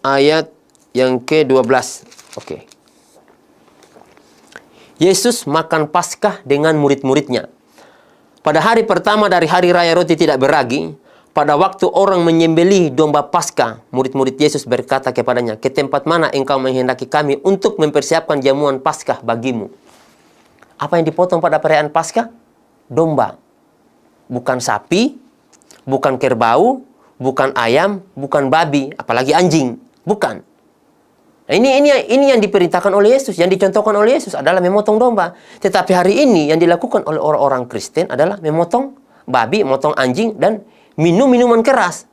ayat yang ke-12. Oke. Yesus makan Paskah dengan murid-muridnya. Pada hari pertama dari hari raya roti tidak beragi, pada waktu orang menyembelih domba Paskah, murid-murid Yesus berkata kepadanya, "Ke tempat mana engkau menghendaki kami untuk mempersiapkan jamuan Paskah bagimu?" Apa yang dipotong pada perayaan Paskah? Domba. Bukan sapi, bukan kerbau, bukan ayam, bukan babi, apalagi anjing. Bukan. Nah, ini yang diperintahkan oleh Yesus, yang dicontohkan oleh Yesus adalah memotong domba. Tetapi hari ini yang dilakukan oleh orang-orang Kristen adalah memotong babi, memotong anjing, dan minum minuman keras.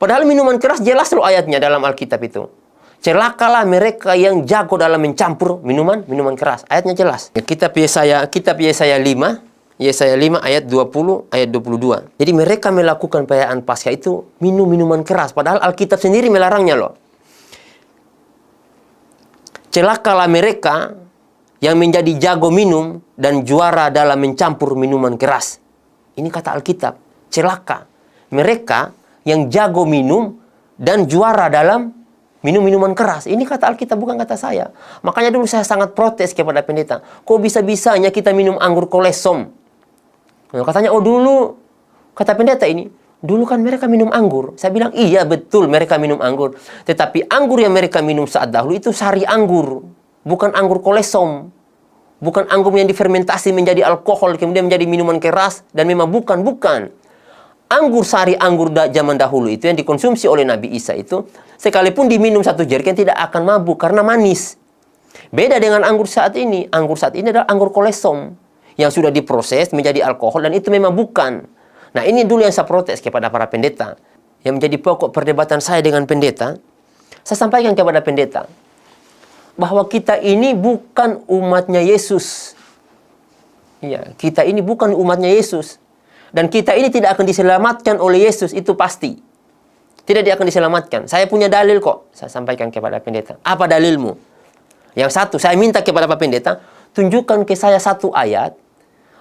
Padahal minuman keras jelas loh ayatnya dalam Alkitab itu. Celakalah mereka yang jago dalam mencampur minuman keras. Ayatnya jelas. Kitab Yesaya 5 ayat 20 ayat 22. Jadi mereka melakukan perayaan Paskah itu minum minuman keras, padahal Alkitab sendiri melarangnya loh. Celakalah mereka yang menjadi jago minum dan juara dalam mencampur minuman keras. Ini kata Alkitab. Celaka mereka yang jago minum dan juara dalam minum minuman keras. Ini kata Alkitab, bukan kata saya. Makanya dulu saya sangat protes kepada pendeta. Kok bisa-bisanya kita minum anggur kolesom? Nah, katanya, oh dulu, kata pendeta ini, dulu kan mereka minum anggur. Saya bilang, iya betul mereka minum anggur. Tetapi anggur yang mereka minum saat dahulu itu sari anggur. Bukan anggur kolesom. Bukan anggur yang difermentasi menjadi alkohol, kemudian menjadi minuman keras, dan memang bukan. Anggur sari anggur zaman dahulu itu yang dikonsumsi oleh Nabi Isa itu, sekalipun diminum satu jerigen tidak akan mabuk karena manis. Beda dengan anggur saat ini. Anggur saat ini adalah anggur kolesom yang sudah diproses menjadi alkohol, dan itu memang bukan. Nah, ini dulu yang saya protes kepada para pendeta. Yang menjadi pokok perdebatan saya dengan pendeta, saya sampaikan kepada pendeta bahwa kita ini bukan umatnya Yesus. Ya, kita ini bukan umatnya Yesus. Dan kita ini tidak akan diselamatkan oleh Yesus, itu pasti. Tidak dia akan diselamatkan. Saya punya dalil kok. Saya sampaikan kepada pendeta. Apa dalilmu? Yang satu, saya minta kepada Pak Pendeta, tunjukkan ke saya satu ayat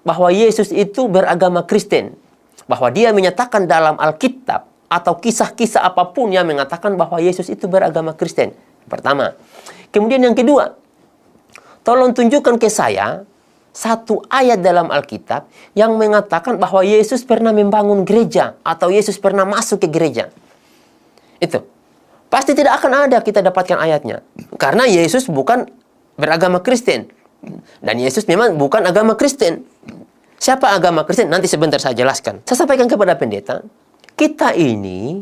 bahwa Yesus itu beragama Kristen. Bahwa dia menyatakan dalam Alkitab atau kisah-kisah apapun yang mengatakan bahwa Yesus itu beragama Kristen. Pertama. Kemudian yang kedua, tolong tunjukkan ke saya satu ayat dalam Alkitab yang mengatakan bahwa Yesus pernah membangun gereja atau Yesus pernah masuk ke gereja. Itu. Pasti tidak akan ada kita dapatkan ayatnya. Karena Yesus bukan beragama Kristen. Dan Yesus memang bukan agama Kristen. Siapa agama Kristen? Nanti sebentar saya jelaskan. Saya sampaikan kepada pendeta, kita ini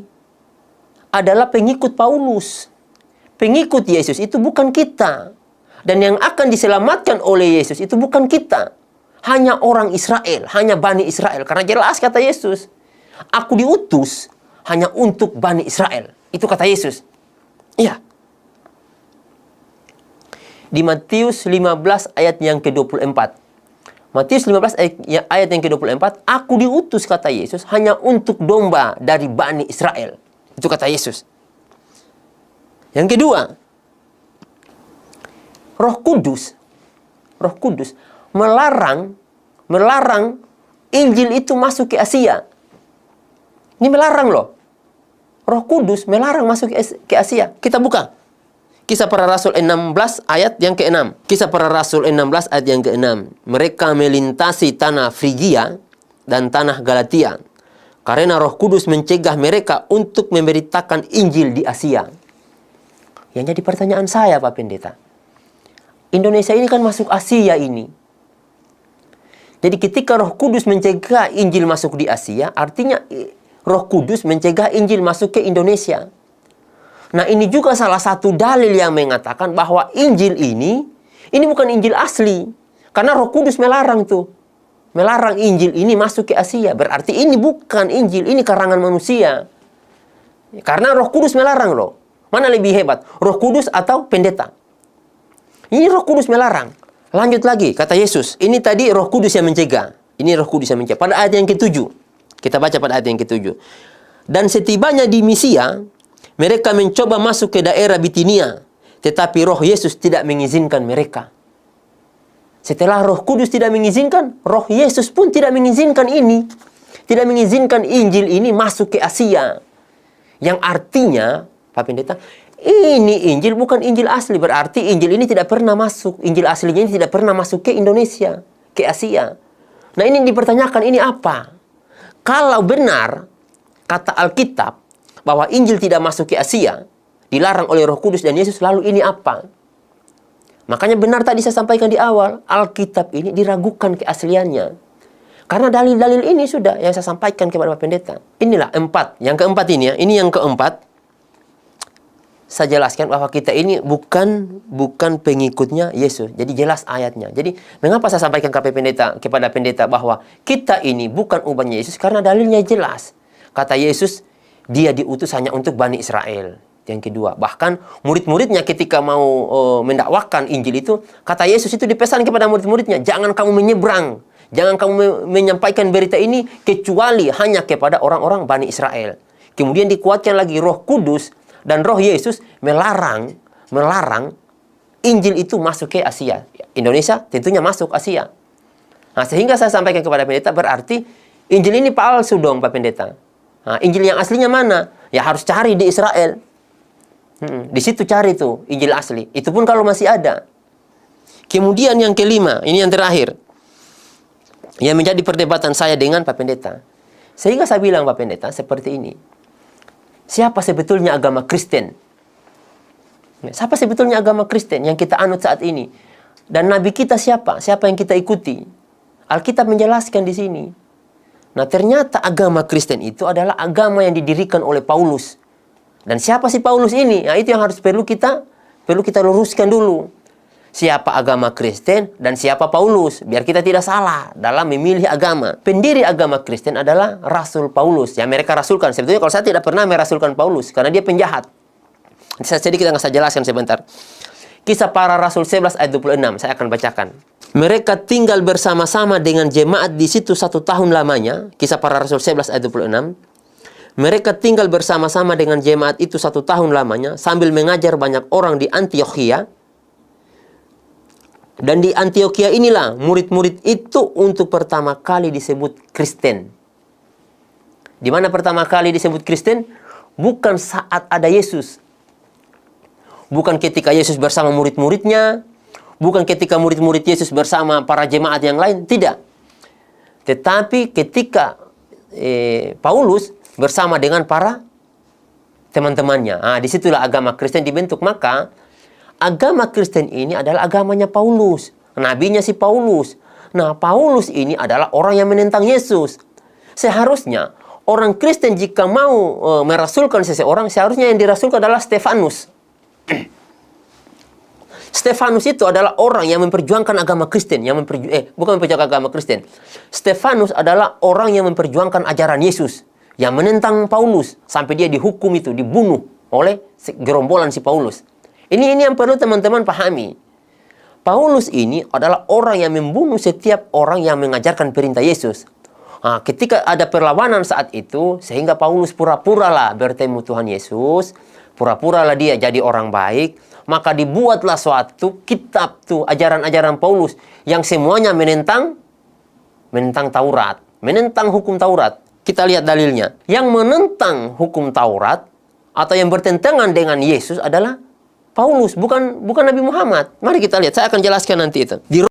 adalah pengikut Paulus. Pengikut Yesus itu bukan kita. Dan yang akan diselamatkan oleh Yesus itu bukan kita. Hanya orang Israel, hanya Bani Israel. Karena jelas kata Yesus, aku diutus hanya untuk Bani Israel. Itu kata Yesus. Iya. Di Matius 15 ayat yang ke-24. Matius 15 ayat yang ke-24, aku diutus kata Yesus hanya untuk domba dari Bani Israel. Itu kata Yesus. Yang kedua, Roh Kudus melarang Injil itu masuk ke Asia. Ini melarang loh. Roh Kudus melarang masuk ke Asia. Kita buka. Kisah Para Rasul 16 ayat yang ke-6. Kisah Para Rasul 16 ayat yang ke-6. Mereka melintasi tanah Frigia dan tanah Galatia, karena Roh Kudus mencegah mereka untuk memberitakan Injil di Asia. Yang jadi pertanyaan saya, Pak Pendeta, Indonesia ini kan masuk Asia ini. Jadi ketika Roh Kudus mencegah Injil masuk di Asia, artinya Roh Kudus mencegah Injil masuk ke Indonesia. Nah, ini juga salah satu dalil yang mengatakan bahwa Injil ini bukan Injil asli. Karena Roh Kudus melarang tuh. Melarang Injil ini masuk ke Asia. Berarti ini bukan Injil, ini karangan manusia. Karena Roh Kudus melarang loh. Mana lebih hebat? Roh Kudus atau pendeta? Ini Roh Kudus melarang. Lanjut lagi, kata Yesus. Ini tadi Roh Kudus yang mencegah. Ini Roh Kudus yang mencegah. Pada ayat yang ke-7. Kita baca pada ayat yang ke-7. Dan setibanya di Misia, mereka mencoba masuk ke daerah Bitinia. Tetapi Roh Yesus tidak mengizinkan mereka. Setelah Roh Kudus tidak mengizinkan, Roh Yesus pun tidak mengizinkan ini. Tidak mengizinkan Injil ini masuk ke Asia. Yang artinya, Pak Pendeta, ini Injil bukan Injil asli. Berarti Injil ini tidak pernah masuk. Injil aslinya ini tidak pernah masuk ke Indonesia, ke Asia. Nah, ini dipertanyakan, ini apa? Kalau benar kata Alkitab bahwa Injil tidak masuk ke Asia, dilarang oleh Roh Kudus dan Yesus, lalu ini apa? Makanya benar tadi saya sampaikan di awal, Alkitab ini diragukan keasliannya. Karena dalil-dalil ini sudah yang saya sampaikan kepada Pak Pendeta. Inilah 4. Yang keempat ini ya, ini yang keempat. Saya jelaskan bahwa kita ini bukan pengikutnya Yesus. Jadi jelas ayatnya. Jadi mengapa saya sampaikan kepada pendeta bahwa kita ini bukan umatnya Yesus? Karena dalilnya jelas. Kata Yesus, dia diutus hanya untuk Bani Israel. Yang kedua, bahkan murid-muridnya ketika mau mendakwakan Injil itu, kata Yesus itu dipesan kepada murid-muridnya, jangan kamu menyeberang, jangan kamu menyampaikan berita ini kecuali hanya kepada orang-orang Bani Israel. Kemudian dikuatkan lagi Roh Kudus dan Roh Yesus melarang Injil itu masuk ke Asia. Indonesia tentunya masuk Asia. Nah, sehingga saya sampaikan kepada pendeta, berarti Injil ini palsu dong Pak Pendeta. Nah, Injil yang aslinya mana? Ya harus cari di Israel. Di situ cari tuh Injil asli. Itu pun kalau masih ada. Kemudian yang kelima, ini yang terakhir, yang menjadi perdebatan saya dengan Pak Pendeta. Sehingga saya bilang Pak Pendeta seperti ini. Siapa sebetulnya agama Kristen? Siapa sebetulnya agama Kristen yang kita anut saat ini? Dan Nabi kita siapa? Siapa yang kita ikuti? Alkitab menjelaskan di sini. Nah, ternyata agama Kristen itu adalah agama yang didirikan oleh Paulus. Dan siapa sih Paulus ini? Nah, itu yang perlu kita luruskan dulu. Siapa agama Kristen dan siapa Paulus? Biar kita tidak salah dalam memilih agama. Pendiri agama Kristen adalah Rasul Paulus. Yang mereka rasulkan. Sebetulnya kalau saya tidak pernah merasulkan Paulus. Karena dia penjahat. Jadi kita akan jelaskan sebentar. Kisah para Rasul 11 ayat 26. Saya akan bacakan. Mereka tinggal bersama-sama dengan jemaat di situ 1 tahun lamanya. Kisah para Rasul 11 ayat 26. Mereka tinggal bersama-sama dengan jemaat itu 1 tahun lamanya sambil mengajar banyak orang di Antiokhia. Dan di Antiokhia inilah murid-murid itu untuk pertama kali disebut Kristen. Di mana pertama kali disebut Kristen? Bukan saat ada Yesus. Bukan ketika Yesus bersama murid-muridnya. Bukan ketika murid-murid Yesus bersama para jemaat yang lain. Tidak. Tetapi ketika Paulus bersama dengan para teman-temannya. Nah, disitulah agama Kristen dibentuk. Maka agama Kristen ini adalah agamanya Paulus. Nabinya si Paulus. Nah, Paulus ini adalah orang yang menentang Yesus. Seharusnya orang Kristen jika mau merasulkan seseorang, seharusnya yang dirasulkan adalah Stefanus. Stefanus itu adalah orang yang memperjuangkan agama Kristen, bukan memperjuangkan agama Kristen. Stefanus adalah orang yang memperjuangkan ajaran Yesus, yang menentang Paulus sampai dia dihukum itu, dibunuh oleh gerombolan si Paulus. Ini yang perlu teman-teman pahami. Paulus ini adalah orang yang membunuh setiap orang yang mengajarkan perintah Yesus. Nah, ketika ada perlawanan saat itu, sehingga Paulus pura-puralah bertemu Tuhan Yesus, pura-puralah dia jadi orang baik, maka dibuatlah suatu kitab tuh, ajaran-ajaran Paulus yang semuanya menentang Taurat, menentang hukum Taurat. Kita lihat dalilnya. Yang menentang hukum Taurat atau yang bertentangan dengan Yesus adalah Paulus, bukan Nabi Muhammad. Mari kita lihat, saya akan jelaskan nanti itu.